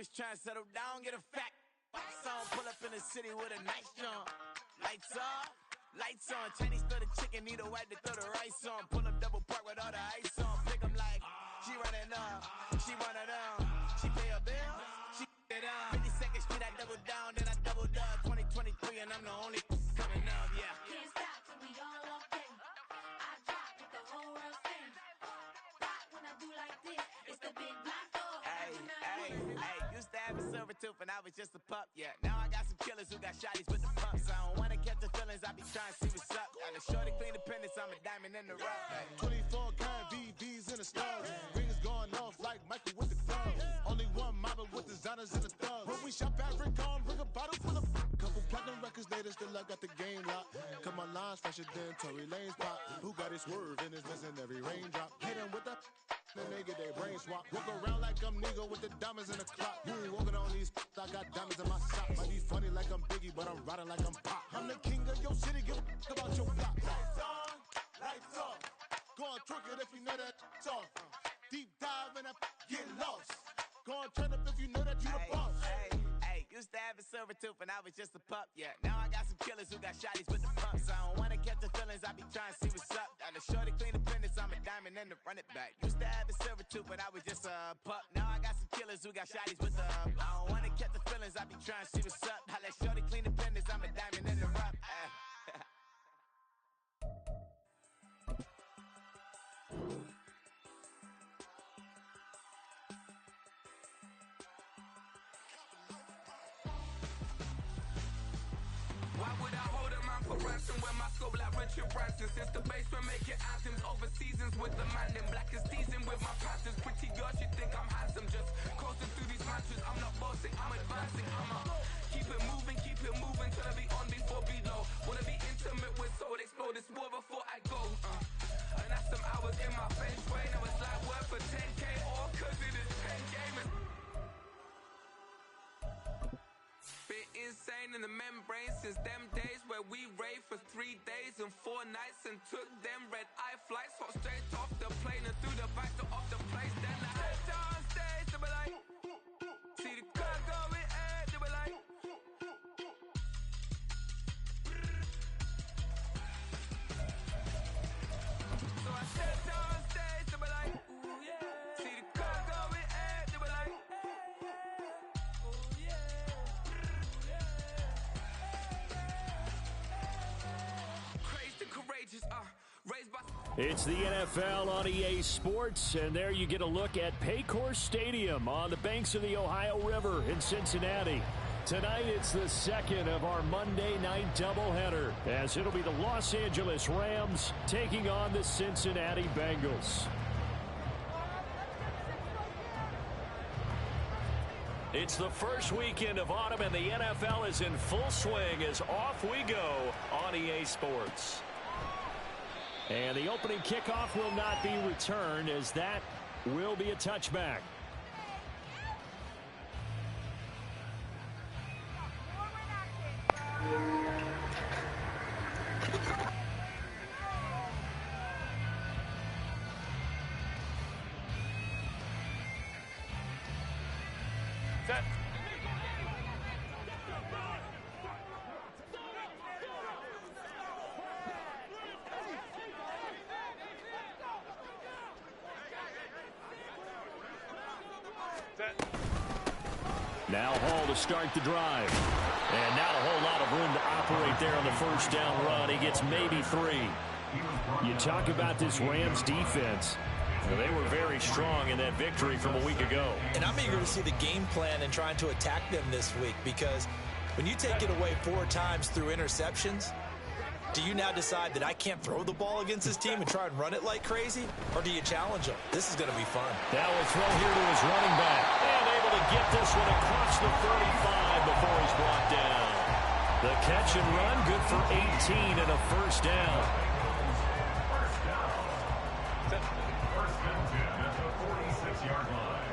was trying to settle down, get a fat song, pull up in the city with a nice jump. Lights off, lights on. Chinese throw the chicken, need a wipe to throw the rice on. Pull up double park with all the ice on. Pick 'em like, she running up, she one of them. She pay her bill, she it up. 52nd Street, I double down, then I doubled up. 2023, and I'm the only coming up, yeah. Can't stop till we all locked in. I drop with the whole world sings. Rock when I do like this, it's the big black dog. Hey, used to have a silver tooth and I was just a pup, yeah. Now I got some killers who got shotties with the pumps. I don't wanna catch the feelings, I be trying to see what's up. Got a shorty clean the pendants, I'm a diamond in the rough. Hey. 24 karat VVs in the stars. Rings going off like Michael with the gloves. Only one model with designers in the thugs. When we shop at Rick on, bring a bottle full of couple platinum records later, still I got the game locked. Cut my lines fresher than Tory Lane's pop. Who got his swerve and is missing every raindrop? Hit him with the then they get their brain swap. Walk around like I'm nigga with the diamonds in the clock. You ain't walking on these, I got diamonds in my socks. Might be funny like I'm Biggie, but I'm riding like I'm Pop. I'm the king of your city, give a about your block. Lights on, lights off. Go on, twerk it if you know that off. Deep dive and get lost. Go on, turn up if you know that you the boss. Hey, used to have a silver tooth and I was just a pup, yeah. Now I got some killers who got shotties with the pumps. I don't wanna catch the feelings, I be trying to see what's up. Got a shorty clean the pendants, I'm a diamond and to run it back. Used to have a silver tooth, but I was just a pup. Now I got some killers who got shotties with the I don't wanna catch the feelings, I be trying to see what's up. I let shorty clean the pendants, I'm a diamond in the rough. Why would I hold a man for ransom when my scope like Richard Branson? Since the basement making anthems over seasons with the man in black is teasing with my passions. Pretty girls, you think I'm handsome, just coasting through these mantras. I'm not bossing, I'm advancing. I'ma keep it moving till I be on before below. Wanna be intimate with soul, explore this war before I go. And that's some hours in my feng shui. Now it's like work for 10K all cause it is pen gaming. Been insane in the membrane since them days where we raved for 3 days and 4 nights and took them red eye flights. Hot straight off the plane and through the back door of the place. Then I stepped on stage, they were like, see the crowd going air, they were like, so I stepped on stage, they were like, ooh yeah, see the crowd going air, they were like, it's the NFL on EA Sports, and there you get a look at Paycor Stadium on the banks of the Ohio River in Cincinnati. Tonight, it's the second of our Monday night doubleheader, as it'll be the Los Angeles Rams taking on the Cincinnati Bengals. It's the first weekend of autumn, and the NFL is in full swing as off we go on EA Sports. And the opening kickoff will not be returned, as that will be a touchback. Set. Now Hall to start the drive. And not a whole lot of room to operate there on the first down run. He gets maybe 3. You talk about this Rams defense. They were very strong in that victory from a week ago. And I'm eager to see the game plan and trying to attack them this week, because when you take it away 4 times through interceptions, do you now decide that I can't throw the ball against this team and try and run it like crazy? Or do you challenge them? This is going to be fun. Now we'll throw here to his running back. And able to get this one across the 35 before he's brought down. The catch and run, good for 18 and a first down. First and 10 at the 46-yard line.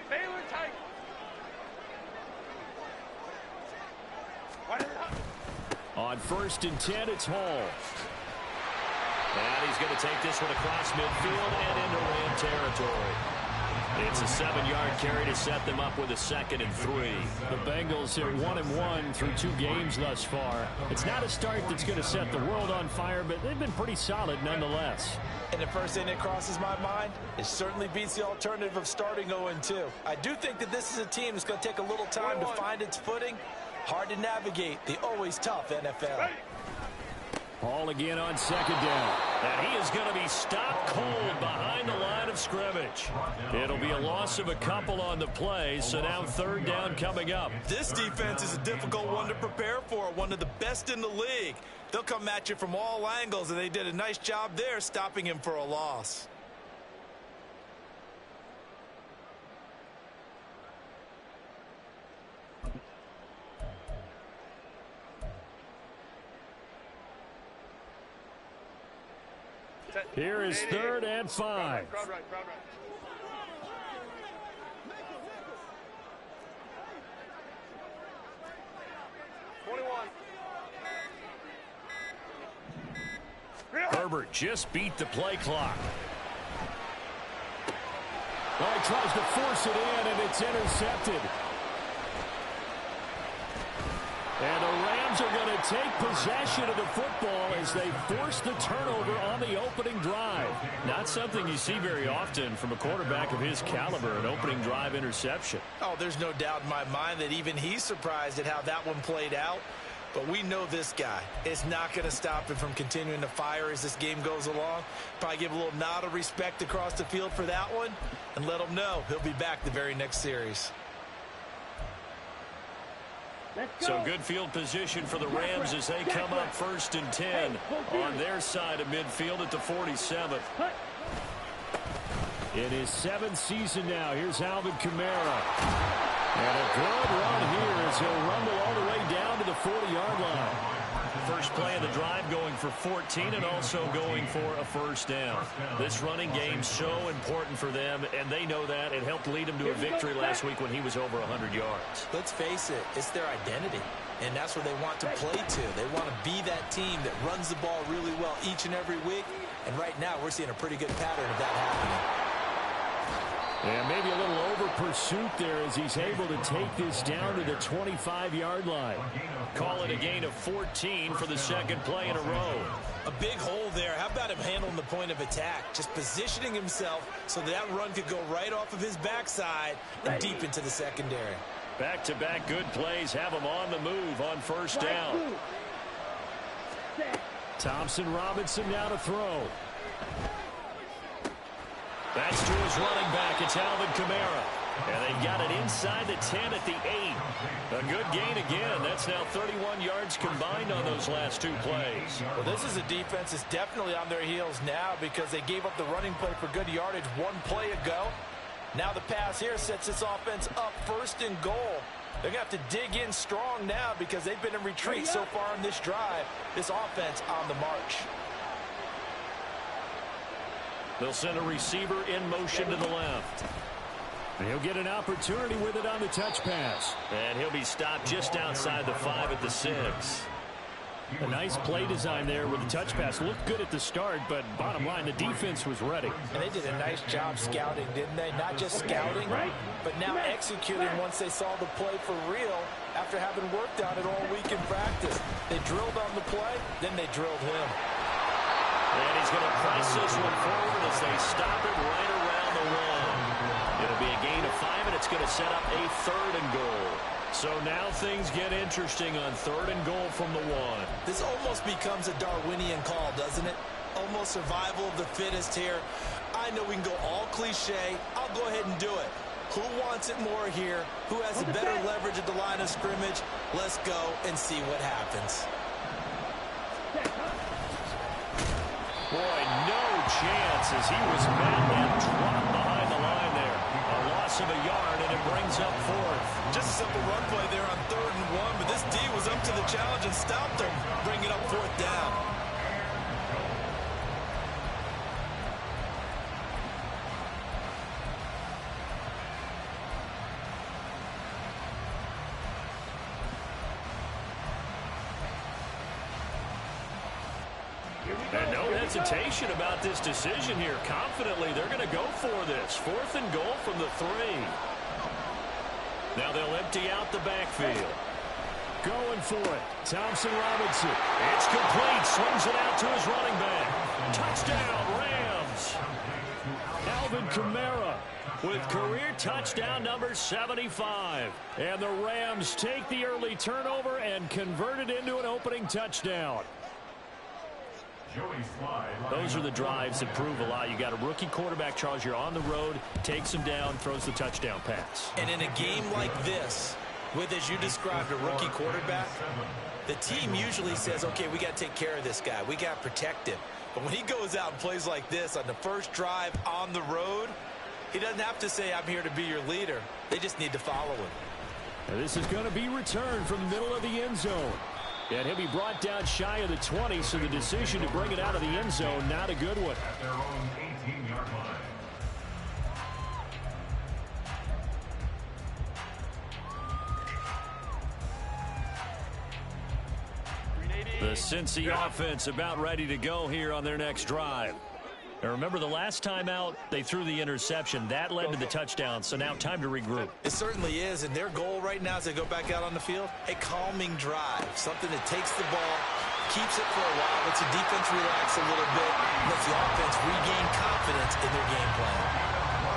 Baylor tight. What is up? On 1st and 10, it's Hall. And he's going to take this one across midfield and into Ram territory. It's a 7-yard carry to set them up with a 2nd and 3. The Bengals are 1-1 through 2 games thus far. It's not a start that's going to set the world on fire, but they've been pretty solid nonetheless. And the first thing that crosses my mind, it certainly beats the alternative of starting 0-2. I do think that this is a team that's going to take a little time to find its footing. Hard to navigate the always tough NFL. Hall again on 2nd down. And he is going to be stopped cold behind the line of scrimmage. It'll be a loss of a couple on the play, so now 3rd down coming up. This defense is a difficult one to prepare for, one of the best in the league. They'll come at you from all angles, and they did a nice job there stopping him for a loss. Here is 3rd and 5. Crowd right. 21. Herbert just beat the play clock. Well, he tries to force it in, and it's intercepted. And the Rams are going to take possession of the football as they force the turnover on the opening drive. Not something you see very often from a quarterback of his caliber, an opening drive interception. Oh, there's no doubt in my mind that even he's surprised at how that one played out. But we know this guy is not going to stop him from continuing to fire as this game goes along. Probably give a little nod of respect across the field for that one and let him know he'll be back the very next series. So good field position for the Rams as they come up 1st and 10 on their side of midfield at the 47th. In his 7th season now, here's Alvin Kamara. And a good run here as he'll rumble all the way down to the 40-yard line. First play of the drive going for 14 and also going for a 1st down. This running game so important for them, and they know that. It helped lead them to a victory last week when he was over 100 yards. Let's face it, it's their identity, and that's what they want to play to. They want to be that team that runs the ball really well each and every week, and right now we're seeing a pretty good pattern of that happening. And maybe a little over pursuit there as he's able to take this down to the 25-yard line. Call it a gain of 14 for the 2nd play in a row. A big hole there. How about him handling the point of attack? Just positioning himself so that run could go right off of his backside and deep into the secondary. Back-to-back good plays have him on the move on 1st down. Thompson Robinson now to throw. That's to his running back. It's Alvin Kamara. And they've got it inside the 10 at the 8. A good gain again. That's now 31 yards combined on those last 2 plays. Well, this is a defense that's definitely on their heels now because they gave up the running play for good yardage 1 play ago. Now the pass here sets this offense up 1st and goal. They're going to have to dig in strong now because they've been in retreat so far on this drive. This offense on the march. They'll send a receiver in motion to the left. And he'll get an opportunity with it on the touch pass. And he'll be stopped just outside the 5 at the 6. A nice play design there with the touch pass. Looked good at the start, but bottom line, the defense was ready. And they did a nice job scouting, didn't they? Not just scouting, but now executing once they saw the play for real after having worked on it all week in practice. They drilled on the play, then they drilled him. And he's going to press this one forward as they stop it right around the 1. It'll be a gain of 5, and it's going to set up a 3rd and goal. So now things get interesting on 3rd and goal from the 1. This almost becomes a Darwinian call, doesn't it? Almost survival of the fittest here. I know we can go all cliche. I'll go ahead and do it. Who wants it more here? Who has a better leverage at the line of scrimmage? Let's go and see what happens. Boy, no chance as he was met and dropped behind the line there. A loss of a yard, and it brings up 4th. Just a simple run play there on 3rd and 1, but this D was up to the challenge and stopped him, bringing up 4th down. And no hesitation about this decision here. Confidently, they're going to go for this. 4th and goal from the 3. Now they'll empty out the backfield. Going for it. Thompson Robinson. It's complete. Swings it out to his running back. Touchdown, Rams. Alvin Kamara with career touchdown number 75. And the Rams take the early turnover and convert it into an opening touchdown. Those are the drives that prove a lot. You got a rookie quarterback, Charles. You're on the road, takes him down, throws the touchdown pass. And in a game like this, with, as you described, a rookie quarterback, the team usually says, okay, we got to take care of this guy. We got to protect him. But when he goes out and plays like this on the first drive on the road, he doesn't have to say, I'm here to be your leader. They just need to follow him. And this is going to be returned from the middle of the end zone. And he'll be brought down shy of the 20, so the decision to bring it out of the end zone, not a good one. At their own 18-yard line. The Cincy offense about ready to go here on their next drive. And remember, the last time out, they threw the interception. That led to the touchdown, so now time to regroup. It certainly is, and their goal right now as they go back out on the field, a calming drive, something that takes the ball, keeps it for a while, lets the defense relax a little bit, lets the offense regain confidence in their game plan.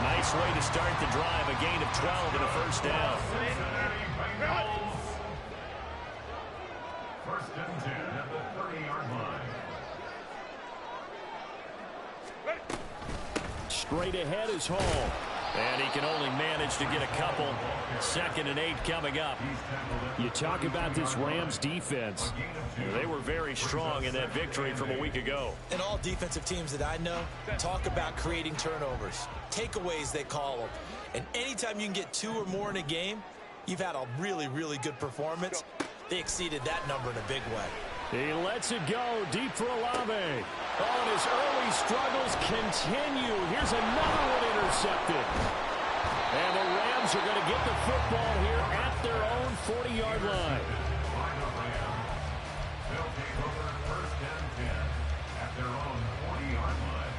Nice way to start the drive, a gain of 12 and a first down. First and 10 at the 30-yard line. Straight ahead is Hall. And he can only manage to get a couple. 2nd and 8 coming up. You talk about this Rams defense. They were very strong in that victory from a week ago. And all defensive teams that I know talk about creating turnovers. Takeaways, they call them. And anytime you can get 2 or more in a game, you've had a really, really good performance. They exceeded that number in a big way. He lets it go deep for Olave. Oh, and his early struggles continue. Here's another one intercepted. And the Rams are going to get the football here at their own 40-yard line. They'll take over first and 10 at their own 40-yard line.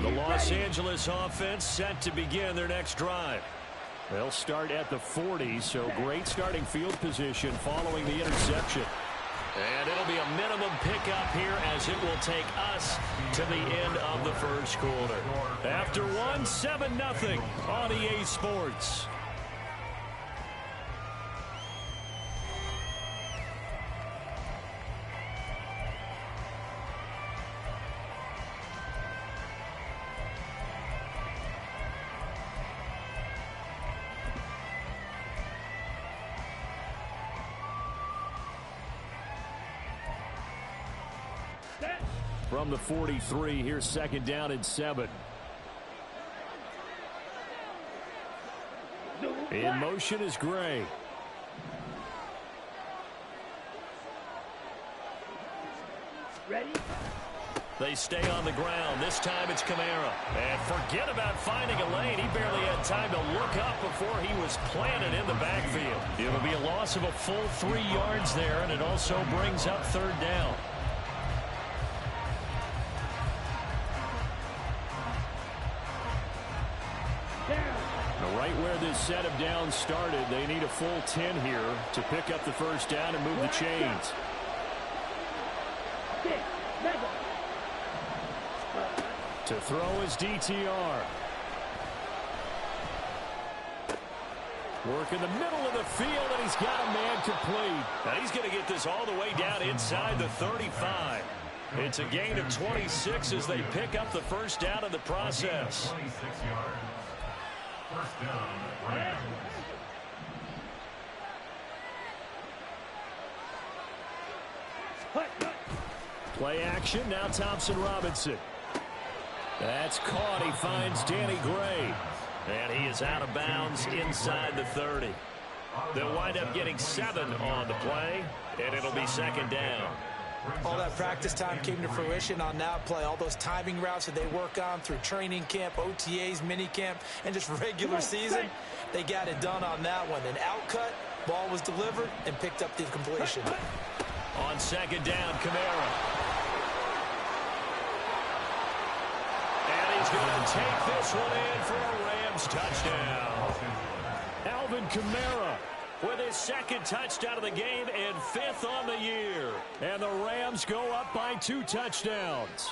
The Los Angeles offense set to begin their next drive. They'll start at the 40, so great starting field position following the interception. And it'll be a minimum pickup here as it will take us to the end of the first quarter. After 1, 7-0 on EA Sports. From the 43, here's 2nd down and 7. In motion is Gray. Ready? They stay on the ground. This time it's Kamara. And forget about finding a lane. He barely had time to look up before he was planted in the backfield. It'll be a loss of a full 3 yards there, and it also brings up 3rd down. Right where this set of downs started, they need a full 10 here to pick up the first down and move the chains. To throw is DTR. Work in the middle of the field, and he's got a man complete. Now he's going to get this all the way down inside the 35. It's a gain of 26 as they pick up the first down in the process. 26 yards. First down, Rams. Play action, now Thompson Robinson. That's caught. He finds Danny Gray. And he is out of bounds inside the 30. They'll wind up getting 7 on the play, and it'll be 2nd down. All that practice time came to fruition on that play. All those timing routes that they work on through training camp, OTAs, mini camp, and just regular season, they got it done on that one. An out cut Ball was delivered and picked up the completion. On second down, Kamara. And he's going to take this one in for a Rams touchdown. Alvin Kamara with his second touchdown of the game and 5th on the year. And the Rams go up by 2 touchdowns.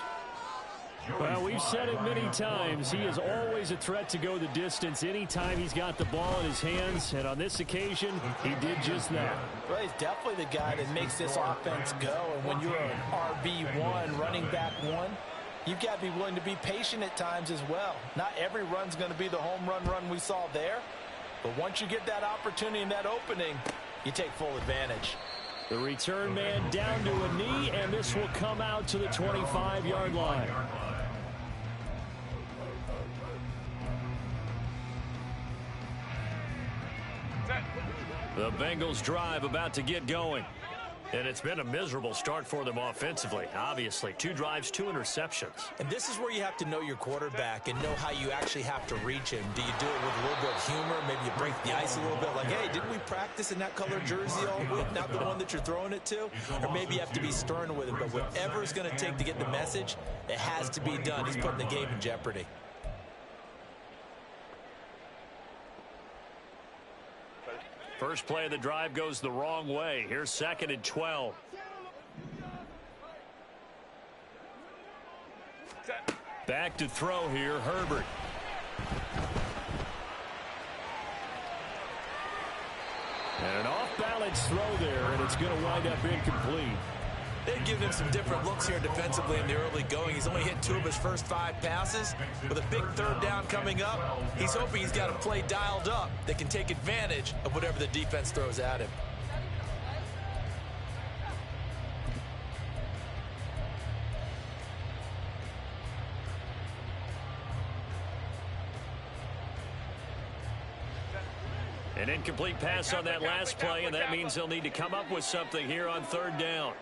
Well, we've said it many times. He is always a threat to go the distance anytime he's got the ball in his hands. And on this occasion, he did just that. Well, he's definitely the guy that makes this offense go. And when you're an RB1, running back 1, you've got to be willing to be patient at times as well. Not every run's going to be the home run we saw there. But once you get that opportunity and that opening, you take full advantage. The return man down to a knee, and this will come out to the 25-yard line. The Bengals drive about to get going. And it's been a miserable start for them offensively. Obviously, 2 drives, 2 interceptions. And this is where you have to know your quarterback and know how you actually have to reach him. Do you do it with a little bit of humor? Maybe you break the ice a little bit like, hey, didn't we practice in that color jersey all week? Not the one that you're throwing it to? Or maybe you have to be stern with him. But whatever it's going to take to get the message, it has to be done. He's putting the game in jeopardy. First play of the drive goes the wrong way. Here's 2nd and 12. Back to throw here, Herbert. And an off-balance throw there, and it's going to wind up incomplete. They've given him some different looks here defensively in the early going. He's only hit 2 of his first 5 passes. With a big 3rd down coming up, he's hoping he's got a play dialed up that can take advantage of whatever the defense throws at him. An incomplete pass on that last play, and that means they'll need to come up with something here on 3rd down.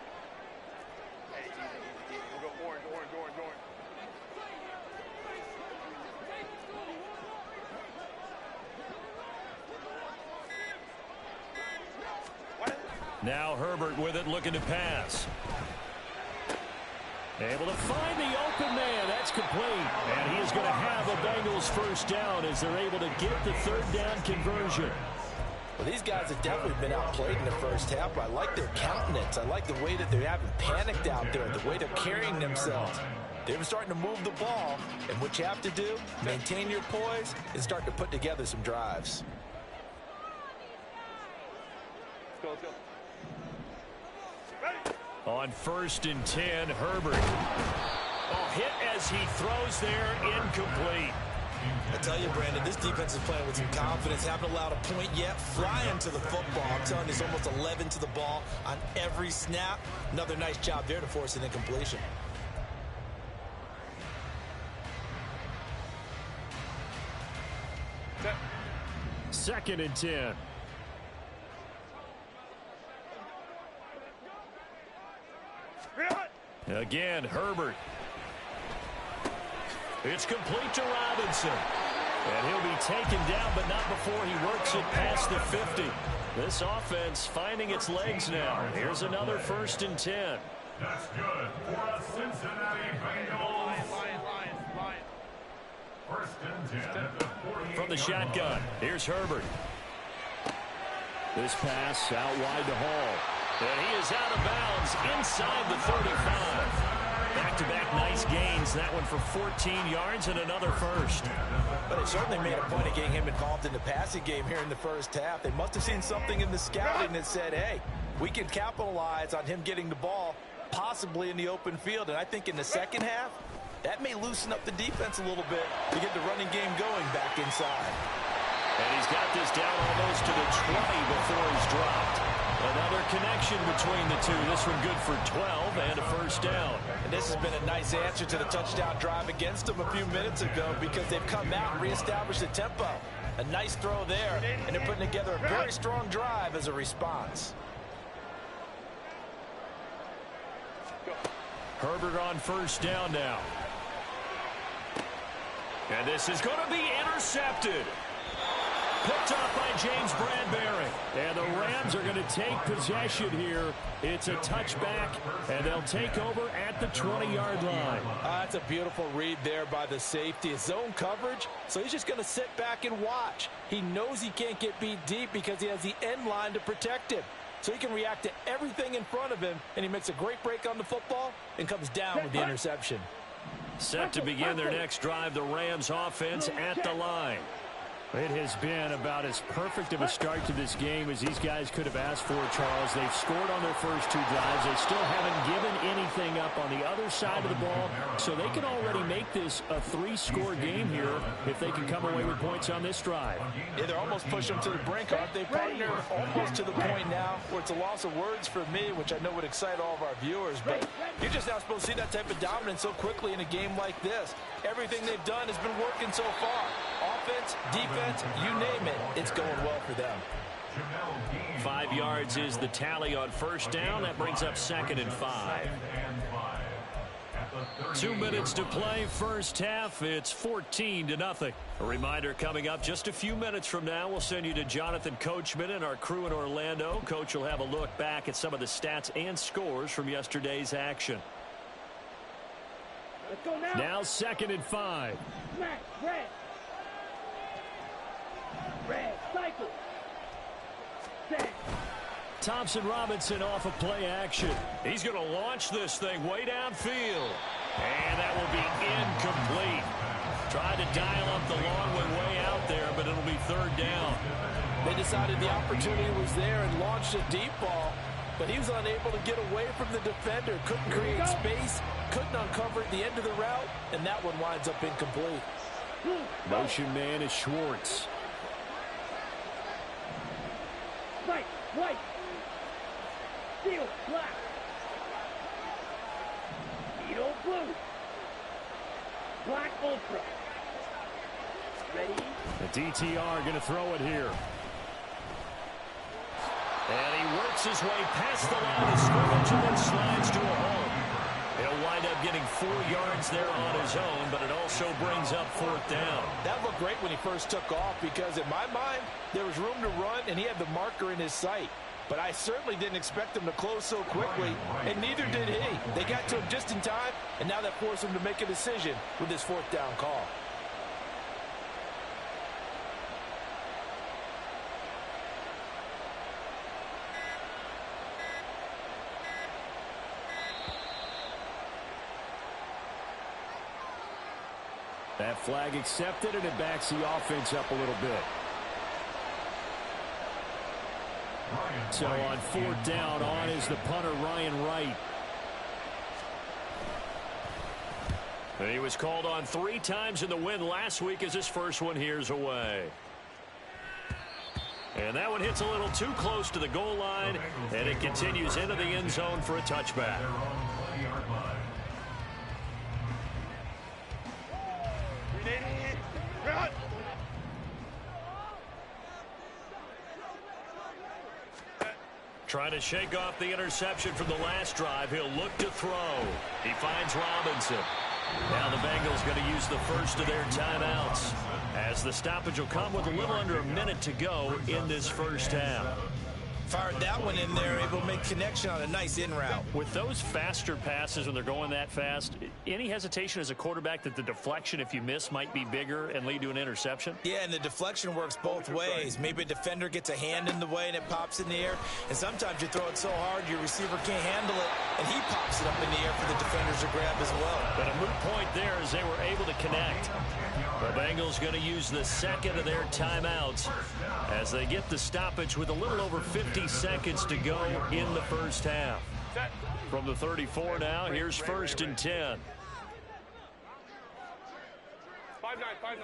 Now Herbert with it, looking to pass. Able to find the open man. That's complete. And he is going to have a Bengals first down as they're able to get the 3rd down conversion. Well, these guys have definitely been outplayed in the first half, but I like their countenance. I like the way that they haven't panicked out there, the way they're carrying themselves. They're starting to move the ball, and what you have to do, maintain your poise and start to put together some drives. Let's go. On 1st and 10, Herbert. Oh, hit as he throws there, incomplete. I tell you, Brandon, this defense is playing with some confidence. Haven't allowed a point yet. Flying to the football. I'm telling you, it's almost 11 to the ball on every snap. Another nice job there to force an incompletion. Second and 10. Again, Herbert. It's complete to Robinson. And he'll be taken down, but not before he works it past the 50. This offense finding its legs now. Here's another 1st and 10. That's good for the Cincinnati Bengals. First and 10 at the 48. From the shotgun, here's Herbert. This pass out wide to Hall. And he is out of bounds inside the 35. Back-to-back nice gains. That one for 14 yards and another first. But they certainly made a point of getting him involved in the passing game here in the first half. They must have seen something in the scouting that said, hey, we can capitalize on him getting the ball possibly in the open field. And I think in the second half, that may loosen up the defense a little bit to get the running game going back inside. And he's got this down almost to the 20 before he's dropped. Another connection between the two. This one good for 12 and a first down. And this has been a nice answer to the touchdown drive against them a few minutes ago because they've come out and reestablished the tempo. A nice throw there, and they're putting together a very strong drive as a response. Herbert on first down now. And this is going to be intercepted. picked off by James Bradbury. And the Rams are going to take possession here. It's a touchback, and they'll take over at the 20-yard line. That's a beautiful read there by the safety. It's zone coverage, so he's just going to sit back and watch. He knows he can't get beat deep because he has the end line to protect him. So he can react to everything in front of him, and he makes a great break on the football and comes down with the interception. Set to begin their next drive, the Rams offense at the line. It has been about as perfect of a start to this game as these guys could have asked for, Charles. They've scored on their first two drives. They still haven't given anything up on the other side of the ball, so they can already make this a 3-score game here if they can come away with points on this drive. Yeah, they're almost pushing them to the brink, aren't they, partner? Almost to the point now where it's a loss of words for me, which I know would excite all of our viewers, but you're just not supposed to see that type of dominance so quickly in a game like this. Everything they've done has been working so far. Offense, defense, you name it, it's going well for them. 5 yards is the tally on first down. That brings up 2nd and 5. 2 minutes to play first half. It's 14-0. A reminder coming up just a few minutes from now. We'll send you to Jonathan Coachman and our crew in Orlando. Coach will have a look back at some of the stats and scores from yesterday's action. Let's go now. Now 2nd and 5. Smack, red. Red, cycle. Set. Thompson Robinson off of play action. He's going to launch this thing way downfield. And that will be incomplete. Tried to dial up the long one way out there, but it'll be 3rd down. They decided the opportunity was there and launched a deep ball, but he was unable to get away from the defender. Couldn't create space, couldn't uncover at the end of the route, and that one winds up incomplete. Motion man is Schwartz. White, white. Steel, black. Beetle, blue. Black, ultra. Ready? The DTR going to throw it here. And he works his way past the line of scrimmage and then slides to a hole. He'll wind up getting 4 yards there on his own, but it also brings up 4th down. That looked great when he first took off because in my mind, there was room to run and he had the marker in his sight. But I certainly didn't expect him to close so quickly, and neither did he. They got to him just in time, and now that forced him to make a decision with his 4th down call. That flag accepted, and it backs the offense up a little bit. So on 4th down, on is the punter, Ryan Wright. And he was called on 3 times in the win last week as his first one here's away. And that one hits a little too close to the goal line, and it continues into the end zone for a touchback. Trying to shake off the interception from the last drive. He'll look to throw. He finds Robinson. Now the Bengals going to use the first of their timeouts, as the stoppage will come with a little under a minute to go in this first half. Fired that one in there, able to make connection on a nice in route. With those faster passes when they're going that fast, any hesitation as a quarterback that the deflection, if you miss, might be bigger and lead to an interception? Yeah, and the deflection works both ways. Maybe a defender gets a hand in the way and it pops in the air, and sometimes you throw it so hard your receiver can't handle it, and he pops it up in the air for the defenders to grab as well. But a moot point there as they were able to connect. The Bengals going to use the second of their timeouts as they get the stoppage with a little over 50 seconds to go in the first half. From the 34 now, here's 1st and 10. 5-9, 5-9.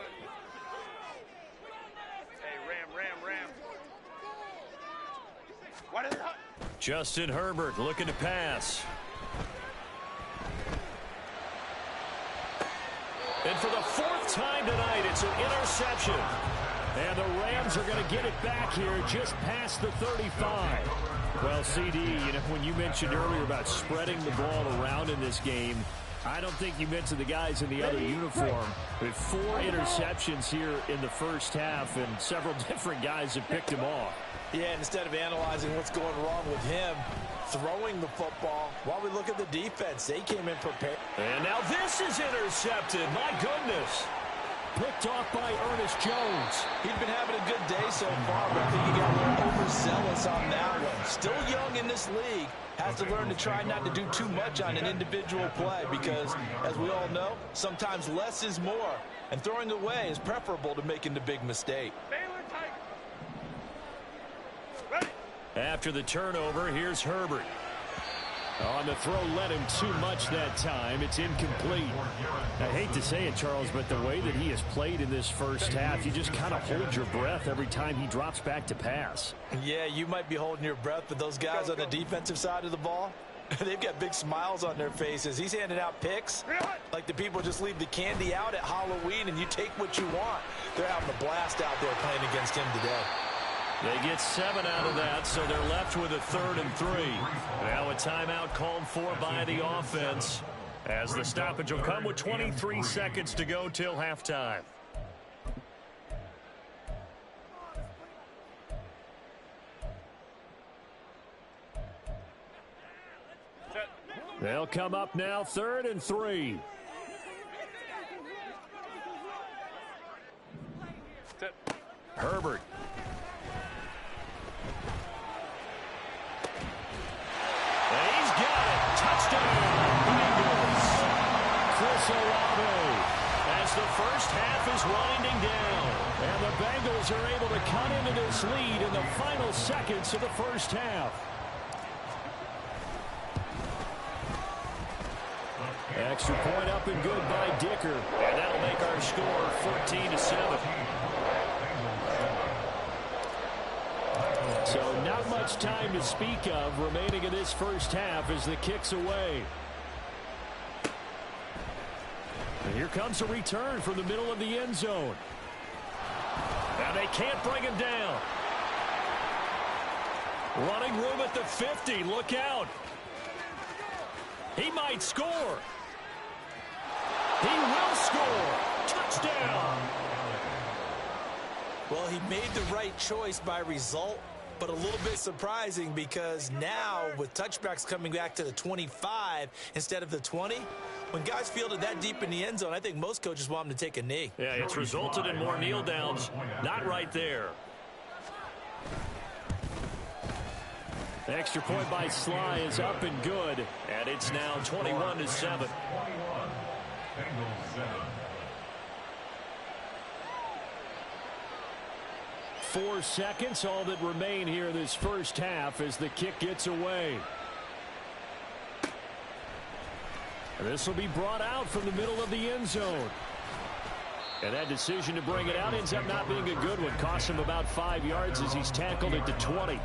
Hey, Ram. What is that? Justin Herbert looking to pass. And for the 4th time tonight, it's an interception. And the Rams are going to get it back here just past the 35. Well, CD, when you mentioned earlier about spreading the ball around in this game, I don't think you mentioned the guys in the other uniform. With 4 interceptions here in the first half, and several different guys have picked him off. Yeah, instead of analyzing what's going wrong with him throwing the football, while we look at the defense, they came in prepared. And now this is intercepted. My goodness. Picked off by Ernest Jones. He's been having a good day so far, but I think he got a little overzealous on that one. Still young in this league. Has to learn to try not to do too much on an individual play because, as we all know, sometimes less is more. And throwing away is preferable to making the big mistake. After the turnover, here's Herbert. On the throw, led him too much that time. It's incomplete. I hate to say it, Charles, but the way that he has played in this first half, you just kind of hold your breath every time he drops back to pass. Yeah, you might be holding your breath, but those guys on the defensive side of the ball, they've got big smiles on their faces. He's handing out picks like the people just leave the candy out at Halloween and you take what you want. They're having a blast out there playing against him today. They get 7 out of that, so they're left with a 3rd and 3. Now a timeout called for by the offense, as the stoppage will come with 23 seconds to go till halftime. They'll come up now, 3rd and 3. Herbert. As the first half is winding down, and the Bengals are able to cut into this lead in the final seconds of the first half. Extra point up and good by Dicker, and that'll make our score 14-7. So not much time to speak of remaining in this first half as the kick's away. And here comes a return from the middle of the end zone. And they can't bring him down. Running room at the 50. Look out. He might score. He will score. Touchdown. Well, he made the right choice by result, but a little bit surprising because now with touchbacks coming back to the 25 instead of the 20, when guys fielded that deep in the end zone, I think most coaches want them to take a knee. Yeah, it's resulted in more kneel downs. Not right there. The extra point by Sly is up and good, and it's now 21-7. 4 seconds, all that remain here in this first half as the kick gets away. This will be brought out from the middle of the end zone. And that decision to bring it out ends up not being a good one. Costs him about 5 yards as he's tackled at the 20.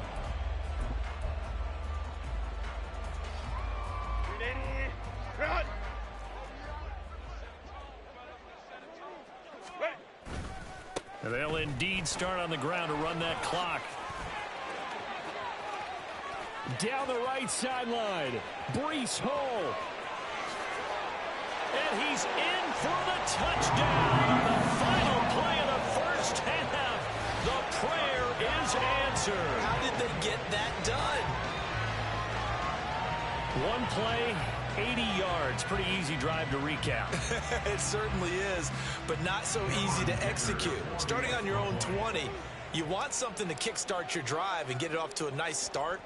And they'll indeed start on the ground to run that clock. Down the right sideline, Breece Hall. And he's in for the touchdown. The final play of the first half. The prayer is answered. How did they get that done? One play, 80 yards. Pretty easy drive to recap. It certainly is, but not so easy to execute. Starting on your own 20, you want something to kickstart your drive and get it off to a nice start.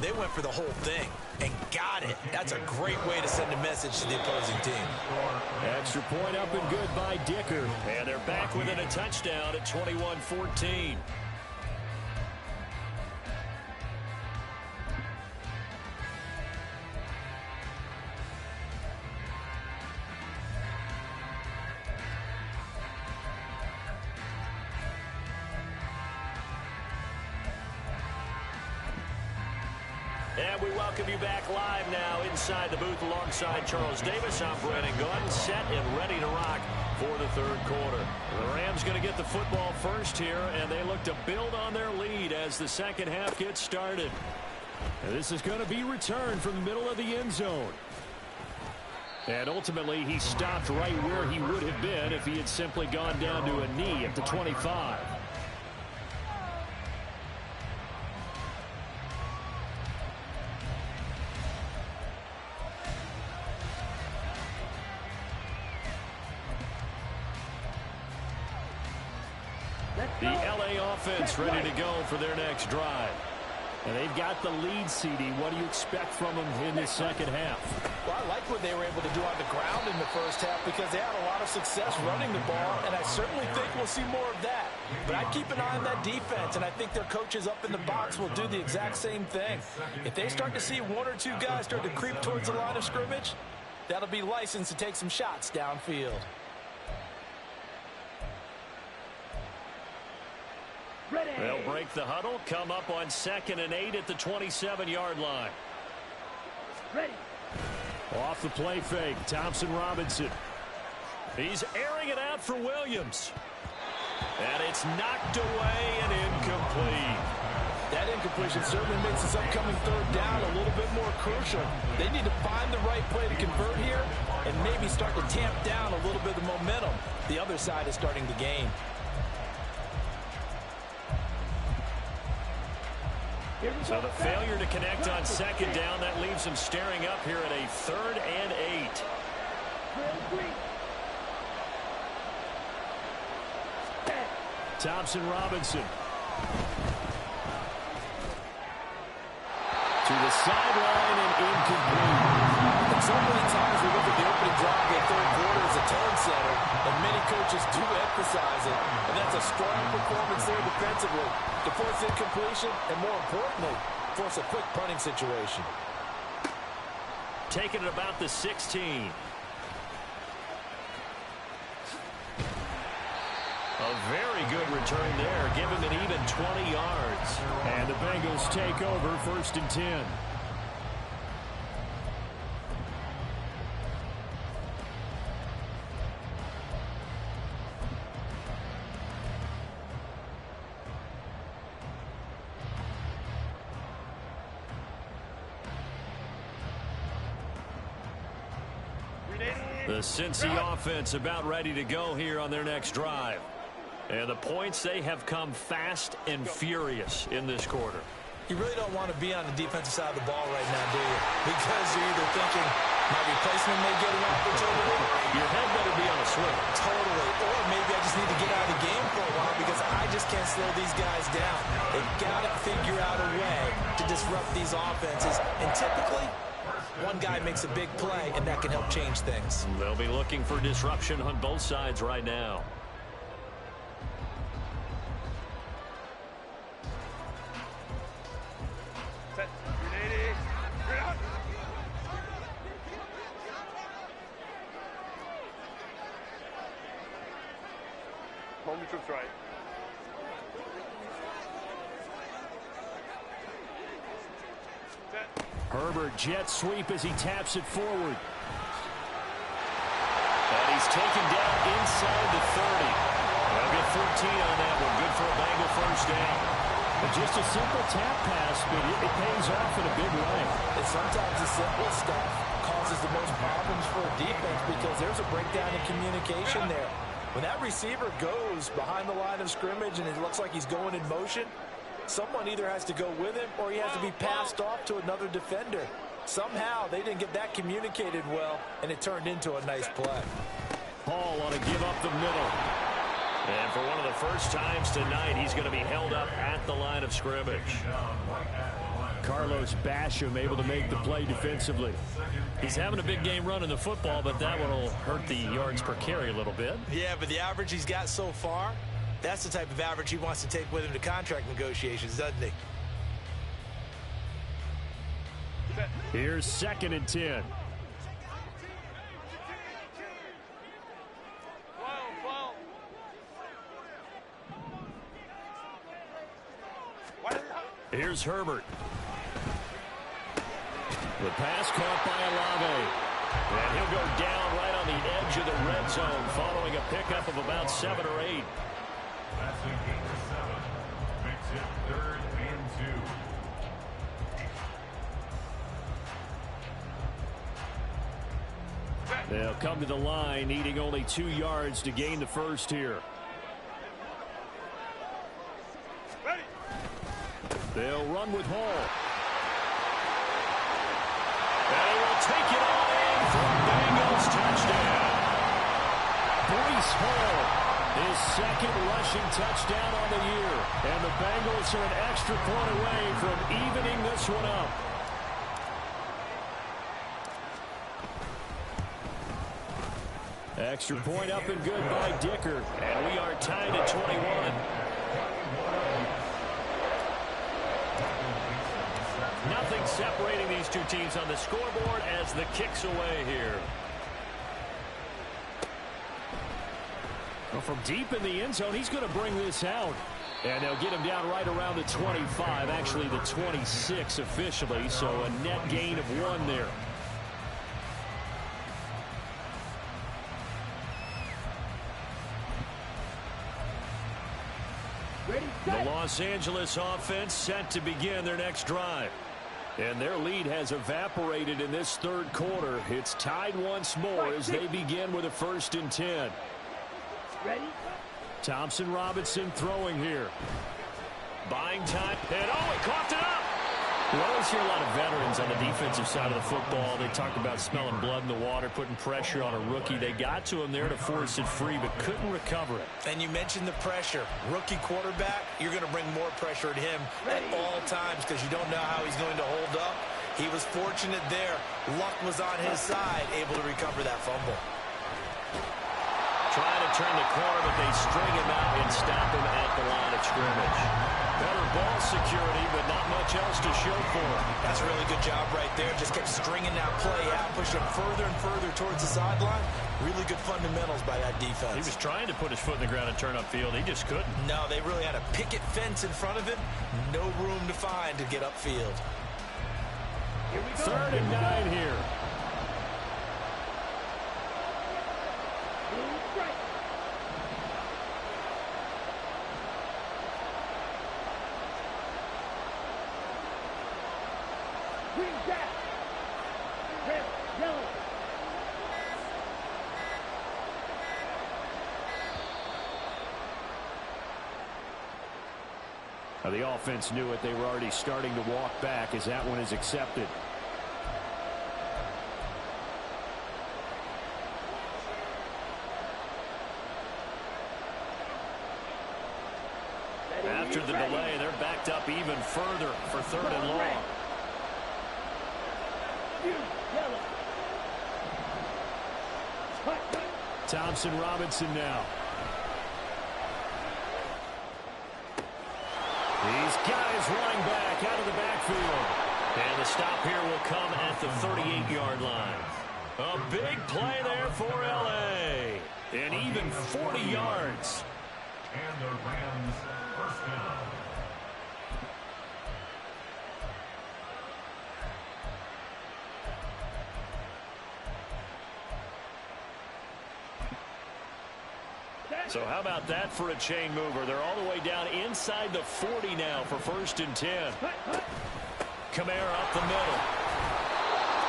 They went for the whole thing and got it. That's a great way to send a message to the opposing team. Extra point up and good by Dicker. And they're back within a touchdown at 21-14. And we welcome you back live now inside the booth alongside Charles Davis. I'm Brandon Gunn, set and ready to rock for the third quarter. The Rams going to get the football first here, and they look to build on their lead as the second half gets started. And this is going to be returned from the middle of the end zone. And ultimately, he stopped right where he would have been if he had simply gone down to a knee at the 25. The LA offense ready to go for their next drive. And they've got the lead, CD. What do you expect from them in the second half? Well, I like what they were able to do on the ground in the first half because they had a lot of success running the ball, and I certainly think we'll see more of that. But I'd keep an eye on that defense, and I think their coaches up in the box will do the exact same thing. If they start to see one or two guys start to creep towards the line of scrimmage, that'll be licensed to take some shots downfield. They'll break the huddle, come up on 2nd and 8 at the 27-yard line. Ready. Off the play fake, Thompson Robinson. He's airing it out for Williams. And it's knocked away and incomplete. That incompletion certainly makes this upcoming third down a little bit more crucial. They need to find the right play to convert here and maybe start to tamp down a little bit of the momentum the other side is starting to gain. So the failure to connect on 2nd down, that leaves them staring up here at a 3rd and 8. Thompson Robinson. To the sideline and incomplete. And so many times we look at the opening drive of the third quarter as a tone setter, and many coaches do emphasize it. And that's a strong performance there defensively to force incompletion and, more importantly, force a quick punting situation. Taking it about the 16. A very good return there. Give him an even 20 yards. And the Bengals take over 1st and 10. The Cincy offense about ready to go here on their next drive. And the points, they have come fast and furious in this quarter. You really don't want to be on the defensive side of the ball right now, do you? Because you're either thinking, my replacement may get an opportunity. Your head better be on a swivel. Totally. Or maybe I just need to get out of the game for a while because I just can't slow these guys down. They've got to figure out a way to disrupt these offenses. And typically, one guy makes a big play, and that can help change things. They'll be looking for disruption on both sides right now. Home troops right. Herbert jet sweep as he taps it forward. And he's taken down inside the 30. They'll get 14 on that one. Good for a Bengal first down. But just a simple tap pass, but it pays off in a big way. And sometimes the simple stuff causes the most problems for a defense because there's a breakdown in communication there. When that receiver goes behind the line of scrimmage and it looks like he's going in motion, someone either has to go with him or he has to be passed off to another defender. Somehow they didn't get that communicated well, and it turned into a nice play. Hall want to give up the middle. And for one of the first times tonight, he's going to be held up at the line of scrimmage. Carlos Basham able to make the play defensively. He's having a big game running the football, but that one will hurt the yards per carry a little bit. Yeah, but the average he's got so far, that's the type of average he wants to take with him to contract negotiations, doesn't he? Here's 2nd and 10. Here's Herbert. The pass caught by Olave. And he'll go down right on the edge of the red zone following a pickup of about 7 or 8. That's a gain of 7. Makes it 3rd and 2. They'll come to the line, needing only 2 yards to gain the first here. Ready. They'll run with Hall. And he will take it all in for a Bengals touchdown. Breece Hall, his second rushing touchdown on the year. And the Bengals are an extra point away from evening this one up. Extra point up and good by Dicker. And we are tied at 21. Nothing separating these two teams on the scoreboard as the kick's away here. Well, from deep in the end zone, he's going to bring this out. And they'll get him down right around the 25, actually the 26 officially, so a net gain of 1 there. The Los Angeles offense set to begin their next drive. And their lead has evaporated in this third quarter. It's tied once more as they begin with a 1st and 10. Ready? Thompson Robinson throwing here. Buying time. And he coughed it up. We always hear a lot of veterans on the defensive side of the football. They talk about smelling blood in the water, putting pressure on a rookie. They got to him there to force it free, but couldn't recover it. And you mentioned the pressure. Rookie quarterback, you're going to bring more pressure at him at all times because you don't know how he's going to hold up. He was fortunate there. Luck was on his side, able to recover that fumble. Trying to turn the corner, but they string him out and stop him at the line of scrimmage. Better ball security, but not much else to show for him. That's a really good job right there. Just kept stringing that play out, pushing him further and further towards the sideline. Really good fundamentals by that defense. He was trying to put his foot in the ground and turn upfield. He just couldn't. No, they really had a picket fence in front of him. No room to find to get upfield. Here we go. 3rd and 9 here. Right. Green back. Red, yellow. Now, the offense knew it. They were already starting to walk back as that one is accepted. After the delay, they're backed up even further for 3rd and long. Thompson Robinson now. These guys running back out of the backfield. And the stop here will come at the 38-yard line. A big play there for L.A. And even 40 yards. And the Rams, 1st down. So how about that for a chain mover? They're all the way down inside the 40 now for 1st and 10. Kamara up the middle.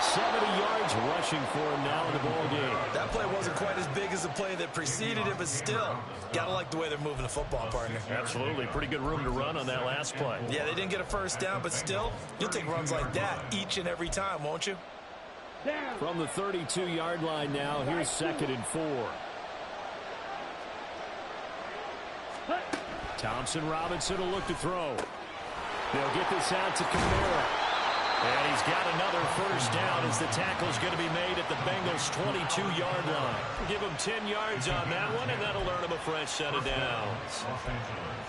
70 yards rushing for him now in the ball game. That play wasn't quite as big as the play that preceded it, but still, gotta like the way they're moving the football, partner. Absolutely. Pretty good room to run on that last play. Yeah, they didn't get a 1st down, but still, you'll take runs like that each and every time, won't you? From the 32-yard line now, here's 2nd and 4. Thompson Robinson will look to throw. They'll get this out to Kamara. And he's got another 1st down as the tackle's going to be made at the Bengals' 22-yard line. Give him 10 yards on that one, and that'll earn him a fresh set of downs.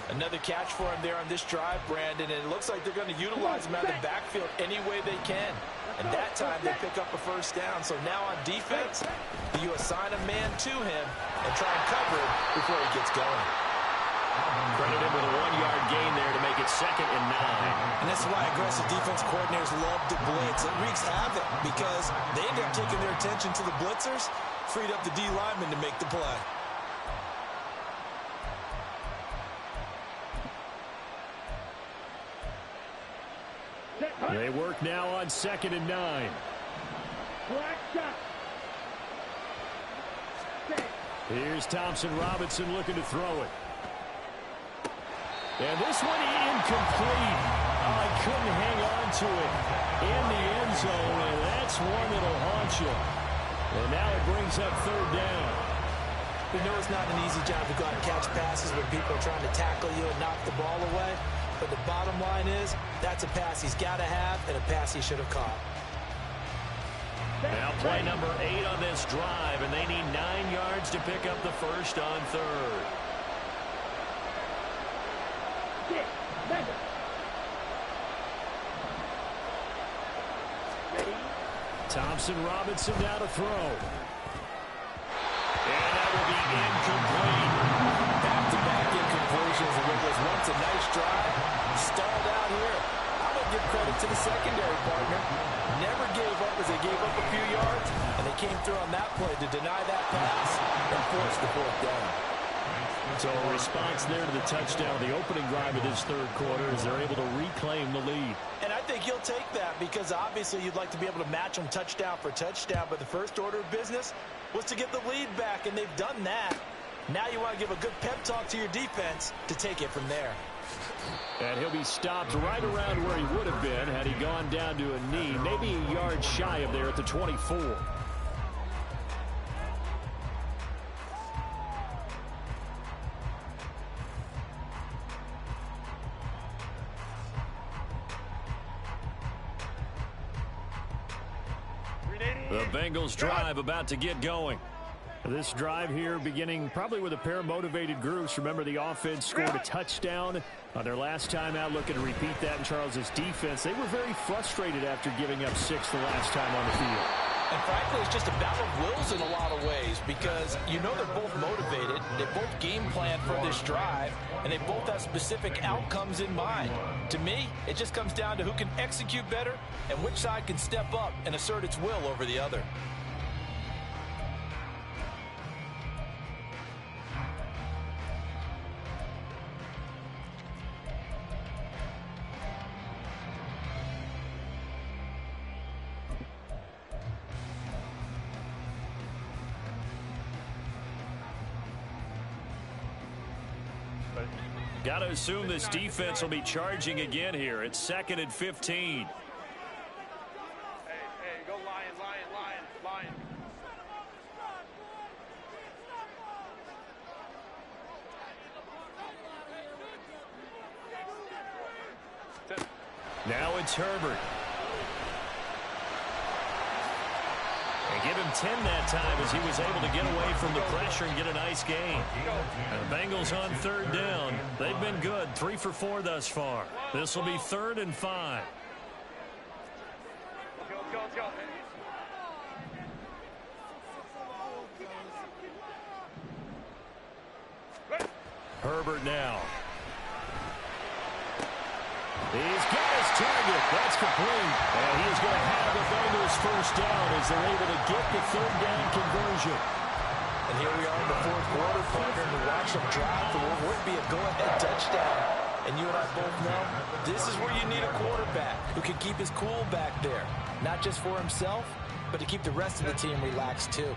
Another catch for him there on this drive, Brandon, and it looks like they're going to utilize him out of the backfield any way they can. And that time they pick up a 1st down. So now on defense, you assign a man to him and try and cover it before he gets going. Credit him with a 1-yard gain there to make it 2nd and 9. And this is why aggressive defense coordinators love to blitz. It wreaks havoc because they end up taking their attention to the blitzers, freed up the D lineman to make the play. They work now on 2nd and 9. Black shot. Here's Thompson Robinson looking to throw it. And this one incomplete. Oh, he couldn't hang on to it in the end zone, and that's one that'll haunt you. And now it brings up third down. We know it's not an easy job to go out and catch passes when people are trying to tackle you and knock the ball away. But the bottom line is, that's a pass he's got to have and a pass he should have caught. Now play number 8 on this drive, and they need 9 yards to pick up the first on third. Thompson Robinson now to throw. And that will be incomplete. Back-to-back incompletions, and it was once a nice drive. Stalled out here. I'm going to give credit to the secondary partner. Never gave up as they gave up a few yards, and they came through on that play to deny that pass and force the fourth down. So a response there to the touchdown, the opening drive of this third quarter, as they're able to reclaim the lead. And I think he'll take that because obviously you'd like to be able to match them touchdown for touchdown, but the first order of business was to get the lead back, and they've done that. Now you want to give a good pep talk to your defense to take it from there. And he'll be stopped right around where he would have been had he gone down to a knee, maybe a yard shy of there at the 24. The Bengals drive about to get going. This drive here beginning probably with a pair of motivated groups. Remember, the offense scored a touchdown on their last time out. Looking to repeat that in Charles's defense. They were very frustrated after giving up 6 the last time on the field. And frankly, it's just a battle of wills in a lot of ways because you know they're both motivated. They both game plan for this drive, and they both have specific outcomes in mind. To me, it just comes down to who can execute better and which side can step up and assert its will over the other. Got to assume this defense will be charging again here. It's 2nd and 15. Hey, go Lion, Lion, Lion, Lion. Now it's Herbert. And give him 10 that time as he was able to get away from the pressure and get a nice gain. And the Bengals on third down. They've been good, 3 for 4 thus far. This will be 3rd and 5. Let's go. Herbert now. He's got his target. That's complete. And he's going to have the Bengals first down as they're able to get the third down conversion. And here we are in the fourth quarter, partner, and watch them drive for what would be a go-ahead touchdown. And you and I both know this is where you need a quarterback who can keep his cool back there. Not just for himself, but to keep the rest of the team relaxed too.